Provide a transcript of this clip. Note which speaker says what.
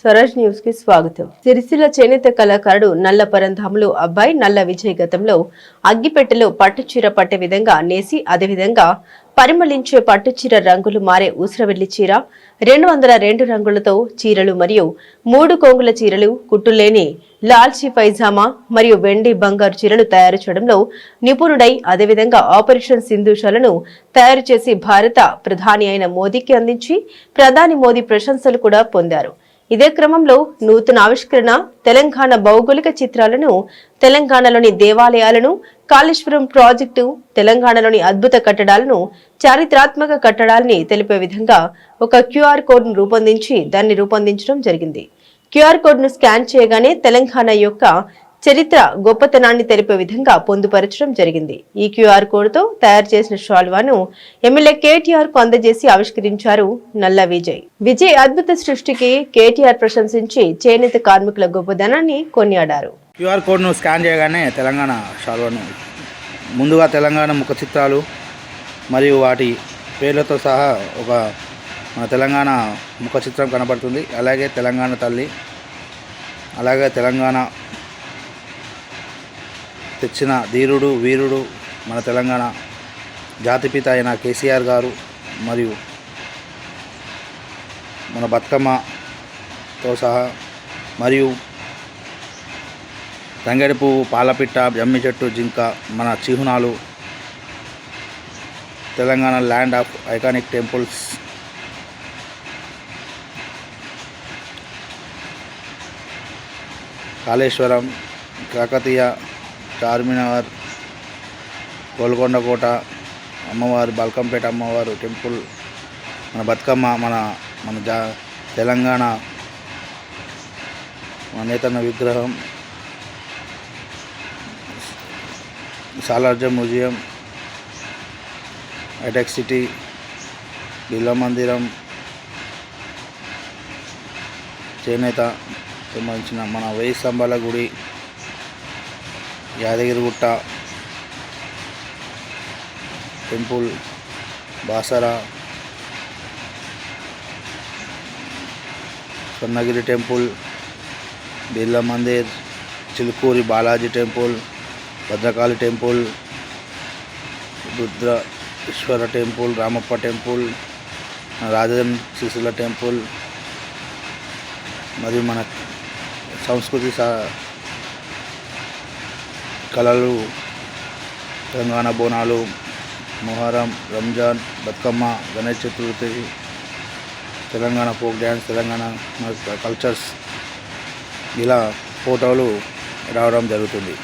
Speaker 1: Swaraj news కి స్వాగతం. సిరిసిల్ల చేనేత కళాకారుడు నల్ల పరంధాములు అబ్బాయి నల్ల విజయ్ గతంలో అగ్గిపెట్టెలో పట్టుచీర పట్టే విధంగా నేసి అదేవిధంగా పరిమళించే పట్టుచీర రంగులు మారే ఊసరవెల్లి చీర 202 రంగులతో చీరలు మరియు 3 కొంగుల చీరలు కుట్టులేని లాల్చీ పైజామా మరియు వెండి బంగారు చీరలు తయారు చేయడంలో నిపుణుడై అదేవిధంగా ఆపరేషన్ సింధూషాలను తయారు చేసి భారత ప్రధాని అయిన మోదీకి అందించి ప్రధాని మోదీ ప్రశంసలు కూడా పొందారు. ఇదే క్రమంలో నూతన ఆవిష్కరణ తెలంగాణ భౌగోళిక చిత్రాలను, తెలంగాణలోని దేవాలయాలను, కాళేశ్వరం ప్రాజెక్టు, తెలంగాణలోని అద్భుత కట్టడాలను, చారిత్రాత్మక కట్టడాల్ని తెలిపే విధంగా ఒక క్యూఆర్ కోడ్ను రూపొందించడం జరిగింది. క్యూఆర్ కోడ్ను స్కాన్ చేయగానే తెలంగాణ యొక్క చరిత్ర గొప్పతనాన్ని తెలిపే విధంగా పొందుపరచడం జరిగింది. ఈ క్యూఆర్ కోడ్తో తయారు చేసిన షాల్వాను ఎమ్మెల్యే కేటీఆర్ కు అందజేసి ఆవిష్కరించారు నల్ల విజయ్. విజయ్ అద్భుత సృష్టికి కేటీఆర్ ప్రశంసించి చేనేత కార్మికుల గొప్పదనాన్ని కొనియాడారు.
Speaker 2: క్యూఆర్ కోడ్ను స్కాన్ చేయగానే తెలంగాణ షాల్వాను ముందుగా తెలంగాణ ముఖ చిత్రాలు మరియు వాటి పేర్లతో సహా ఒక మన తెలంగాణ ముఖ చిత్రం కనబడుతుంది. అలాగే తెలంగాణ తల్లి, అలాగే తెలంగాణ తెచ్చిన ధీరుడు వీరుడు మన తెలంగాణ జాతిపిత అయిన కేసీఆర్ గారు మరియు మన బతుకమ్మతో సహా మరియు తంగేడి పువ్వు, పాలపిట్ట, జమ్మి చెట్టు, జింక, మన చిహ్నాలు, Telangana land of iconic temples, Kaleshwaram, Kakatiya, Charminar, Golconda కోట, అమ్మవారు, బల్కంపేట అమ్మవారు టెంపుల్, మన బతుకమ్మ, మన తెలంగాణ మన నేతన్న విగ్రహం, Salar Jung museum, Hitech City, Birla మందిరం, చేనేత సంబంధించిన మన 1000 స్తంభాల గుడి, Yadagirigutta temple, Basara, Swarnagiri temple, Birla Mandir, Chilukuri Balaji temple, Bhadrakali temple, Rudreshwara temple, Ramappa temple, Rajan Sircilla temple మరియు మన సంస్కృతి కళలు, Telangana Bonalu, Muharram, Ramzan, Bathukamma, Ganesh Chaturthi, Telangana folk dance, Telangana cultures ఇలా ఫోటోలు రావడం జరుగుతుంది.